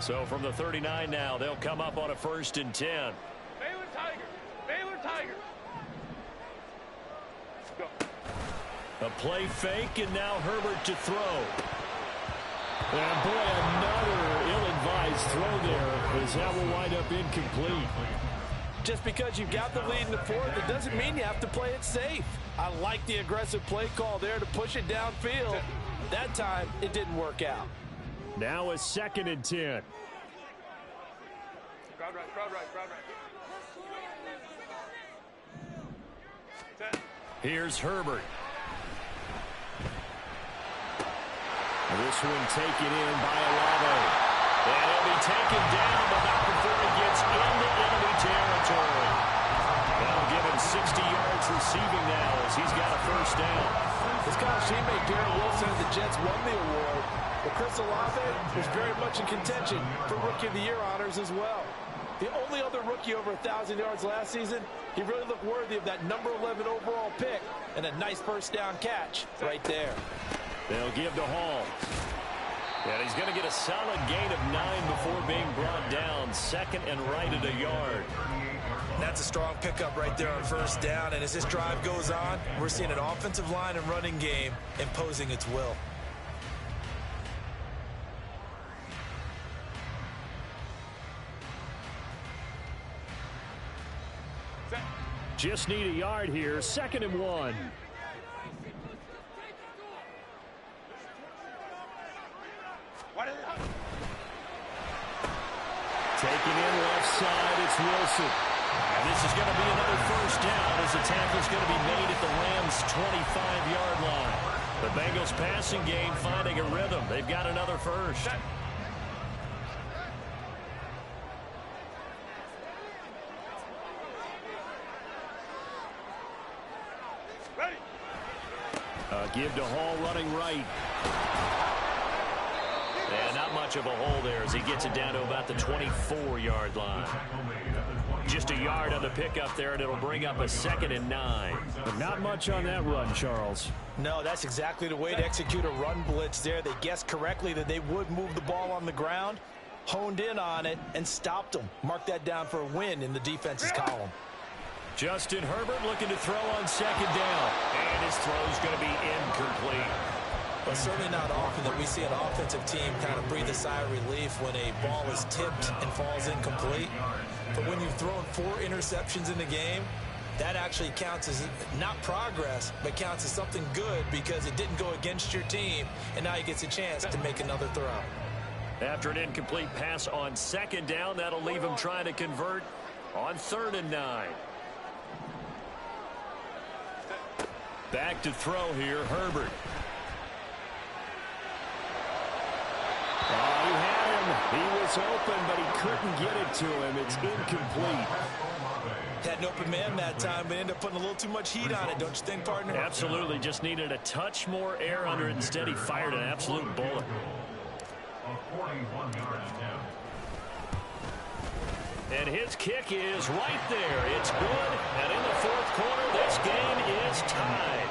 So from the 39 now, they'll come up on a 1st and 10. Baylor Tigers. Go. A play fake, and now Herbert to throw. And boy, another ill-advised throw there, as that will wind up incomplete. Just because you've got the lead in the fourth, it doesn't mean you have to play it safe. I like the aggressive play call there to push it downfield. That time, it didn't work out. Now a 2nd and 10. Crowd right. Here's Herbert. This one taken in by Olave. And he'll be taken down, but not before he gets into enemy territory. That'll give him 60 yards receiving now as he's got a first down. His college teammate Darren Wilson and the Jets won the award, but Chris Olave was very much in contention for Rookie of the Year honors as well. The only other rookie over 1,000 yards last season, he really looked worthy of that number 11 overall pick and a nice first down catch right there. They'll give to Hall. And he's going to get a solid gain of 9 before being brought down. Second and right at a yard. That's a strong pickup right there on first down. And as this drive goes on, we're seeing an offensive line and running game imposing its will. Just need a yard here. 2nd and 1. Taking in left side, it's Wilson. And this is going to be another first down as the tackle's going to be made at the Rams' 25-yard line. The Bengals passing game finding a rhythm. They've got another first. Give to Hall running right. And not much of a hole there as he gets it down to about the 24-yard line. Just a yard on the pickup there, and it'll bring up a 2nd and 9. But not much on that run, Charles. No, that's exactly the way to execute a run blitz there. They guessed correctly that they would move the ball on the ground, honed in on it, and stopped them. Mark that down for a win in the defense's column. Justin Herbert looking to throw on 2nd down. And his throw's going to be incomplete. But certainly not often that we see an offensive team kind of breathe a sigh of relief when a ball is tipped and falls incomplete. But when you've thrown 4 interceptions in the game, that actually counts as not progress, but counts as something good because it didn't go against your team, and now he gets a chance to make another throw. After an incomplete pass on 2nd down, that'll leave him trying to convert on 3rd and 9. Back to throw here, Herbert. Oh, he had him. He was open, but he couldn't get it to him. It's incomplete. Had an open man that time, but ended up putting a little too much heat on it, don't you think, partner? Absolutely. Just needed a touch more air under it. Instead, he fired an absolute bullet. And his kick is right there. It's good. And in the 4th quarter, this game is tied.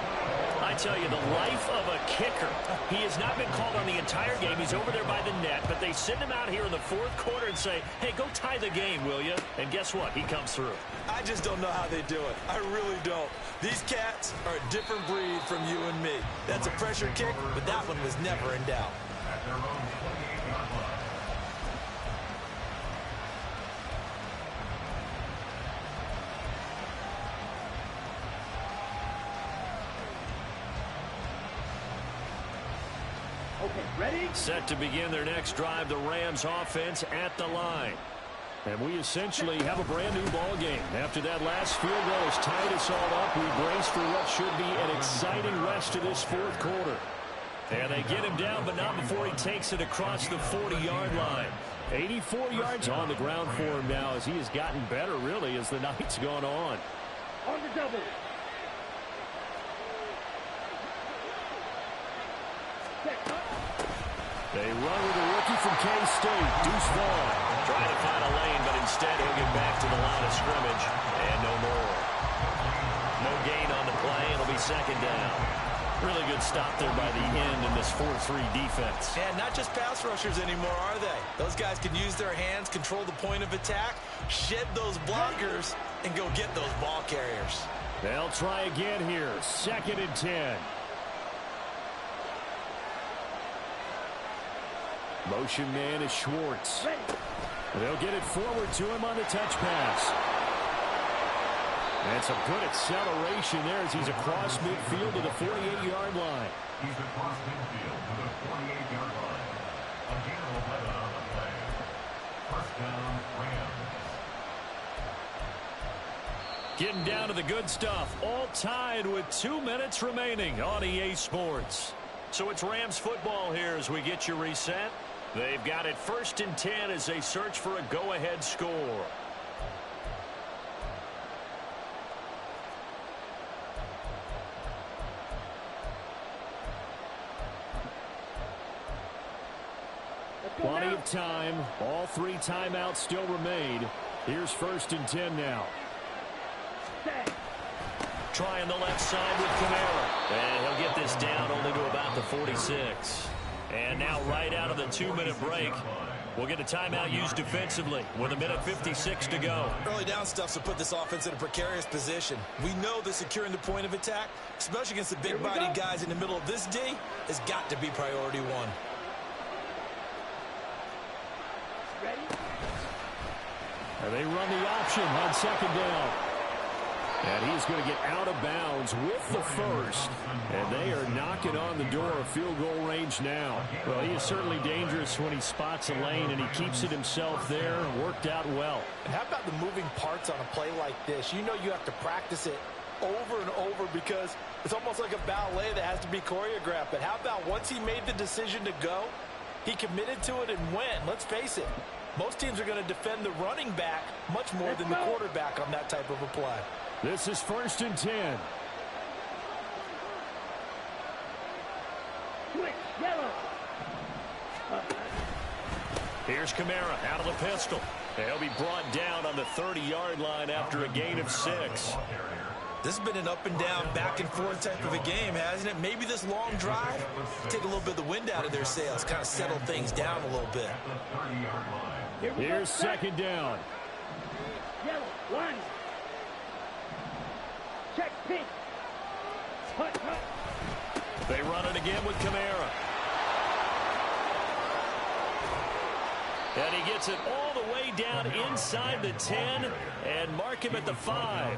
I tell you, the life of a kicker. He has not been called on the entire game. He's over there by the net, but they send him out here in the 4th quarter and say, hey, go tie the game, will you? And guess what? He comes through. I just don't know how they do it. I really don't. These cats are a different breed from you and me. That's a pressure kick, but that one was never in doubt. Okay, ready? Set to begin their next drive, the Rams offense at the line. And we essentially have a brand new ball game. After that last field goal has tied us all up, we brace for what should be an exciting rest of this 4th quarter. And they get him down, but not before he takes it across the 40-yard line. 84 yards on the ground for him now as he has gotten better, really, as the night's gone on. On the double. They run with a rookie from K-State, Deuce Vaughn. Trying to find a lane, but instead he'll get back to the line of scrimmage. And no more. No gain on the play. It'll be 2nd down. Really good stop there by the end in this 4-3 defense. And not just pass rushers anymore, are they? Those guys can use their hands, control the point of attack, shed those blockers, and go get those ball carriers. They'll try again here. 2nd and 10. Motion man is Schwartz. They'll get it forward to him on the touch pass. And some good acceleration there as he's across midfield to the 48-yard line. He's across midfield to the 48-yard line. Again, 11 on the play. First down, Rams. Getting down to the good stuff. All tied with 2 minutes remaining on EA Sports. So it's Rams football here as we get you reset. They've got it 1st and 10 as they search for a go-ahead score. Plenty of time. All 3 timeouts still remain. Here's 1st and 10 now. Trying the left side with Kamara. And he'll get this down only to about the 46. And now right out of the 2-minute break, we'll get a timeout used defensively with 1:56 to go. Early down stuff to put this offense in a precarious position. We know that securing the point of attack, especially against the big-bodied guys in the middle of this D, has got to be priority one. And they run the option on 2nd down. And he's going to get out of bounds with the first. And they are knocking on the door of field goal range now. Well, he is certainly dangerous when he spots a lane, and he keeps it himself there. Worked out well. And how about the moving parts on a play like this? You know you have to practice it over and over because it's almost like a ballet that has to be choreographed. But how about once he made the decision to go, he committed to it and went. Let's face it, most teams are going to defend the running back much more than the quarterback on that type of a play. This is 1st and 10. Switch, yellow. Here's Kamara out of the pistol. He'll be brought down on the 30-yard line after a gain of 6. This has been an up and down, back and forth type of a game, hasn't it? Maybe this long drive, take a little bit of the wind out of their sails, kind of settle things down a little bit. Here's 2nd down. Yellow, line. Check, pink. Hut, hut. They run it again with Kamara. And he gets it all the way down inside the 10 and mark him at the 5.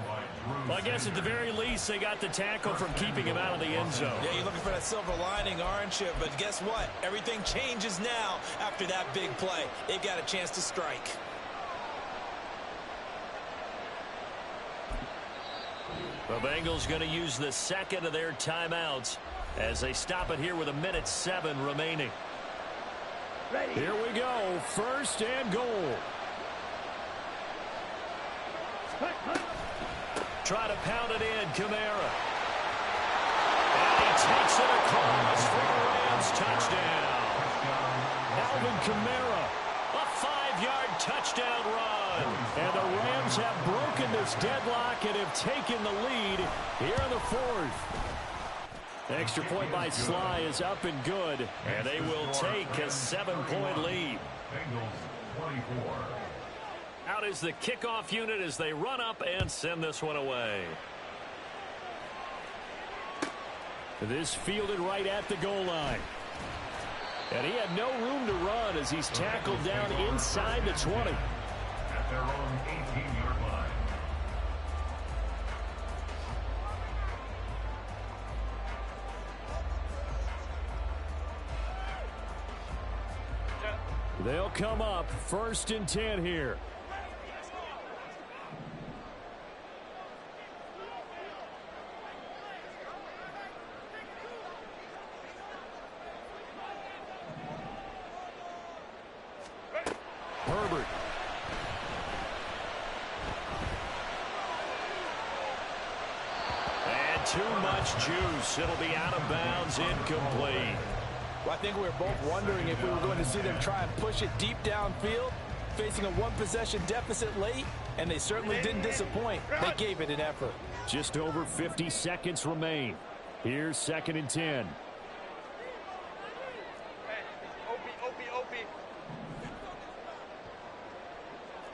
Well, I guess at the very least they got the tackle from keeping him out of the end zone. Yeah, you're looking for that silver lining, aren't you? But guess what? Everything changes now after that big play. They've got a chance to strike. The Bengals going to use the second of their timeouts as they stop it here with 1:07 remaining. Ready. Here we go. 1st and goal. Hut, hut. Try to pound it in, Kamara. And he takes it across for the Rams touchdown. Alvin Kamara, a 5-yard touchdown run. And the Rams have broken this deadlock and have taken the lead here in the 4th. The extra point by Sly is up and good, and they will take a 7-point lead. Out is the kickoff unit as they run up and send this one away. This fielded right at the goal line. And he had no room to run as he's tackled down inside the 20. At their own 18-yard line. They'll come up 1st and 10 here. Herbert. And too much juice. It'll be out of bounds, incomplete. Well, I think we were both wondering if we were going to see them try and push it deep downfield, facing a 1-possession deficit late, and they certainly didn't disappoint. They gave it an effort. Just over 50 seconds remain. Here's 2nd and 10. Hey, Opie.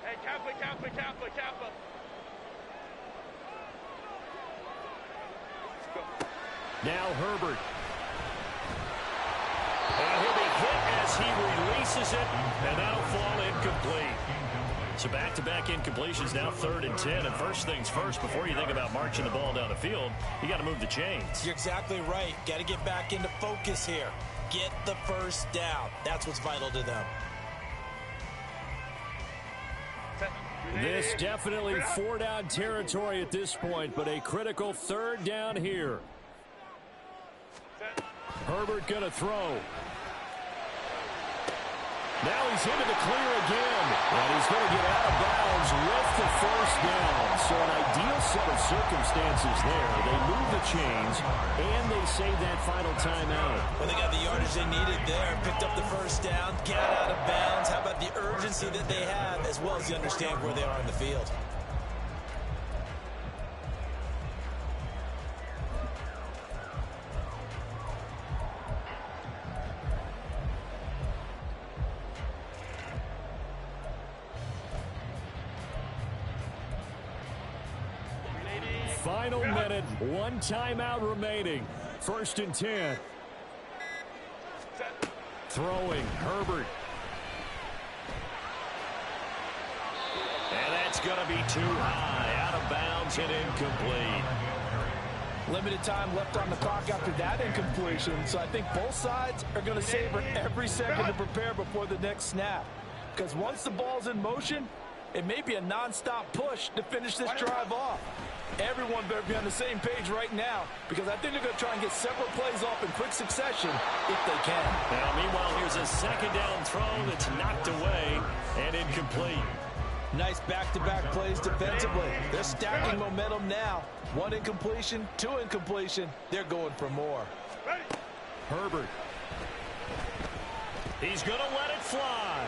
Hey, Kappa. Now Herbert. And he'll be hit as he releases it, and that'll fall incomplete. So back-to-back incompletions, now 3rd and 10. And first things first, before you think about marching the ball down the field, you got to move the chains. You're exactly right. Got to get back into focus here. Get the first down. That's what's vital to them. This definitely 4-down territory at this point, but a critical 3rd down here. Herbert going to throw. Now he's into the clear again, and he's going to get out of bounds with the first down. So an ideal set of circumstances there. They move the chains, and they save that final timeout. Well, they got the yardage they needed there, picked up the first down, got out of bounds. How about the urgency that they have, as well as they understand where they are in the field? Final minute, one timeout remaining. 1st and 10. Throwing, Herbert. And that's going to be too high, out of bounds and incomplete. Limited time left on the clock after that incompletion, so I think both sides are going to savor every second to prepare before the next snap. Because once the ball's in motion, it may be a nonstop push to finish this drive off. Everyone better be on the same page right now, because I think they're going to try and get several plays off in quick succession if they can. Now, meanwhile, here's a second down throw that's knocked away and incomplete. Nice back-to-back plays defensively. They're stacking momentum now. 1 incompletion, 2 incompletion. They're going for more. Herbert. He's going to let it fly.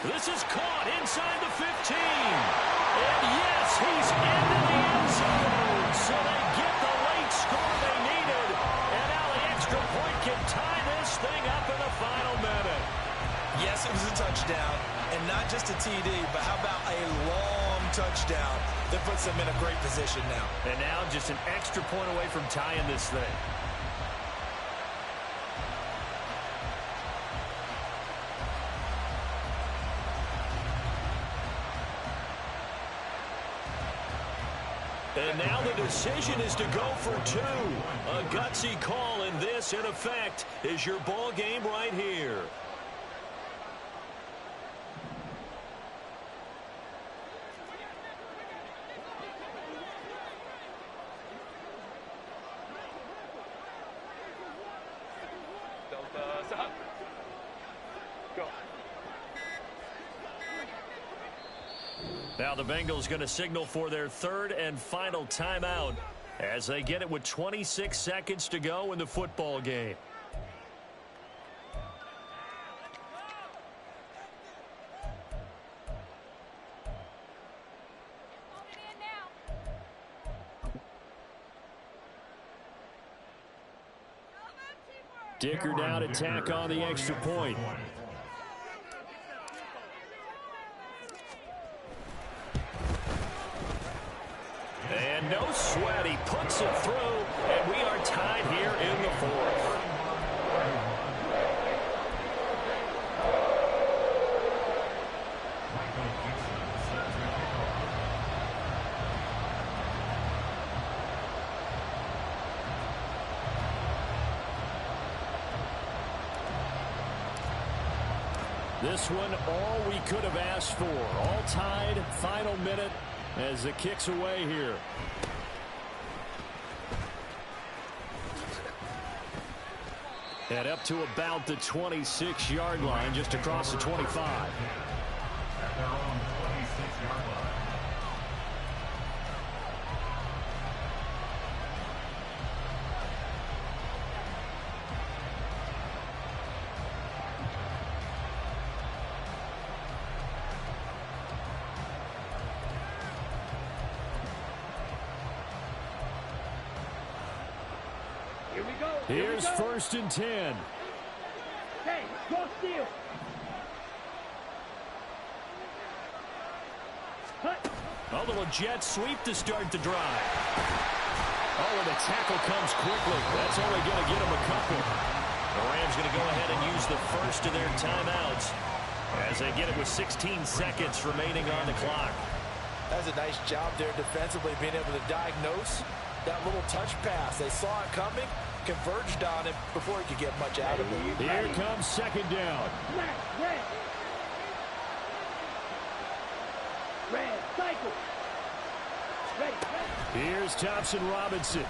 This is caught inside the 15. And yes, he's into the end zone. So they get the late score they needed. And now the extra point can tie this thing up in the final minute. Yes, it was a touchdown, and not just a TD, but how about a long touchdown that puts them in a great position now. And now just an extra point away from tying this thing. And now the decision is to go for 2. A gutsy call, and this, in effect, is your ball game right here. Now the Bengals going to signal for their 3rd and final timeout as they get it with 26 seconds to go in the football game. Dicker down to tack on the extra point. And no sweat, he puts it through, and we are tied here in the 4th. This one, all we could have asked for. All tied, final minute as the kick's away here. And up to about the 26-yard line, just across the 25. At their own 26-yard line. Here's 1st and 10. Hey, go steal. A little jet sweep to start the drive. Oh, and the tackle comes quickly. That's only going to get him a couple. The Rams going to go ahead and use the first of their timeouts as they get it with 16 seconds remaining on the clock. That's a nice job there defensively, being able to diagnose that little touch pass. They saw it coming, converged on it before he could get much out of it. Here comes 2nd down. Red, cycle. Ready. Here's Thompson-Robinson.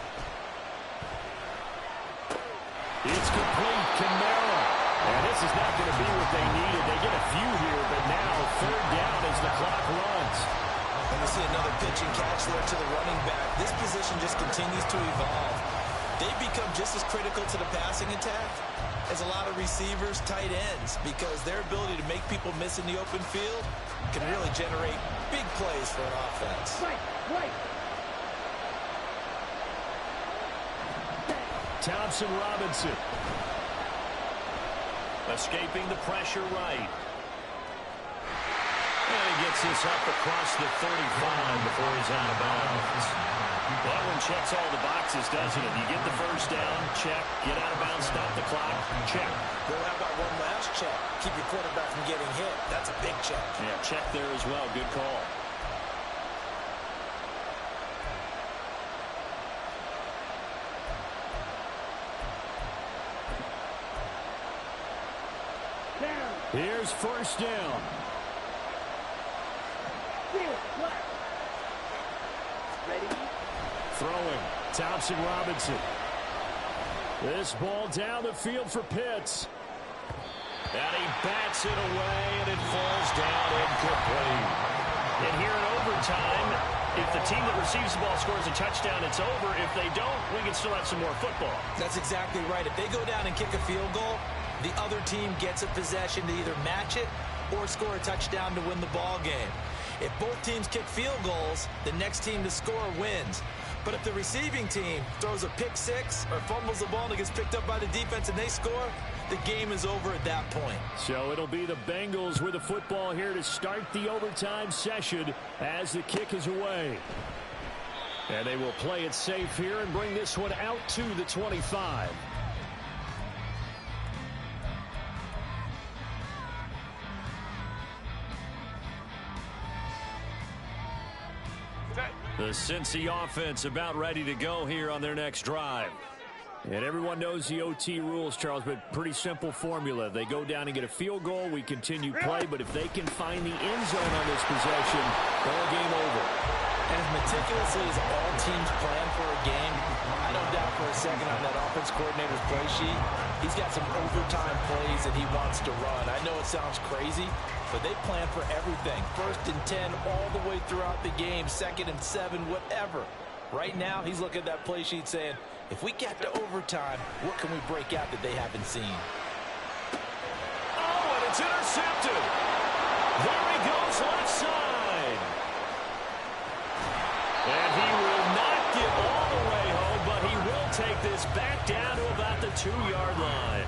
It's complete. Kamara. And this is not going to be what they needed. They get a few here, but now 3rd down as the clock runs. And we see another pitch and catch there to the running back. This position just continues to evolve. They become just as critical to the passing attack as a lot of receivers, tight ends, because their ability to make people miss in the open field can really generate big plays for an offense. Right. Thompson-Robinson. Escaping the pressure right. And he gets this up across the 35 before he's out of bounds. That one checks all the boxes, doesn't it? You get the first down, check. Get out of bounds, stop the clock, check. Then how about one last check? Keep your quarterback from getting hit. That's a big check. Yeah, check there as well. Good call. Here's first down. Ready? Throwing. Thompson Robinson. This ball down the field for Pitts. And he bats it away, and it falls down incomplete. And here in overtime, if the team that receives the ball scores a touchdown, it's over. If they don't, we can still have some more football. That's exactly right. If they go down and kick a field goal, the other team gets a possession to either match it or score a touchdown to win the ball game. If both teams kick field goals, the next team to score wins. But if the receiving team throws a pick six or fumbles the ball and it gets picked up by the defense and they score, the game is over at that point. So it'll be the Bengals with the football here to start the overtime session as the kick is away. And they will play it safe here and bring this one out to the 25. The Cincy offense about ready to go here on their next drive. And everyone knows the OT rules, Charles, but pretty simple formula. They go down and get a field goal, we continue play, but if they can find the end zone on this possession, ball game over. And as meticulously as all teams plan for a game, I don't doubt for a second on that offense coordinator's play sheet, he's got some overtime plays that he wants to run. I know it sounds crazy, but they plan for everything. 1st and 10 all the way throughout the game, 2nd and 7, whatever. Right now, he's looking at that play sheet saying, if we get to overtime, what can we break out that they haven't seen? Oh, and it's intercepted. There he goes left side. And he will not get all the way home, but he will take this back down to about the 2-yard line.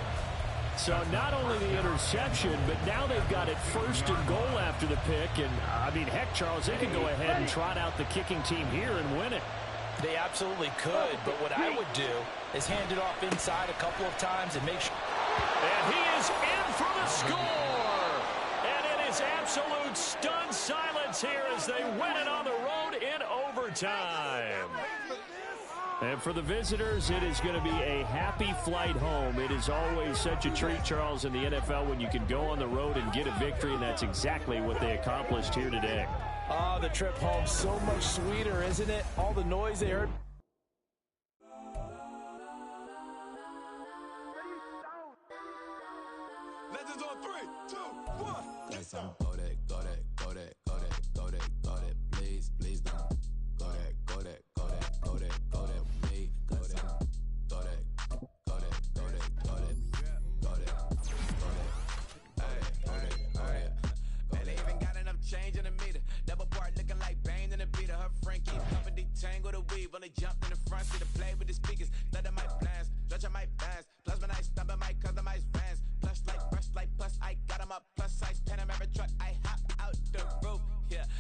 So not only the interception, but now they've got it 1st and goal after the pick. And, I mean, heck, Charles, they could go ahead and trot out the kicking team here and win it. They absolutely could, but what I would do is hand it off inside a couple of times and make sure. And he is in for the score. And it is absolute stunned silence here as they win it on the road in overtime. And for the visitors, it is going to be a happy flight home. It is always such a treat, Charles, in the NFL when you can go on the road and get a victory, and that's exactly what they accomplished here today. Oh, the trip home so much sweeter, isn't it? All the noise they heard. Legends on 3, 2, 1. Yes, I'm go that, go that, go that, go that, go that, go that. Please, please don't. Go that, go that, go that, go that, go that. Me, go that, go that, go that, go that, go that, go that, go that. Hey, hey, man, they even got enough change in the meter. Double part looking like Bane in the beater. Her friend keep coming detangled the weave. Only jumped in the front seat to play with the speakers. Study my plans, stretch on my bands. Plus when I stumble my customized vans. Plus like brush like plus I got 'em up. Plus size pen 'em every truck I hop out the road.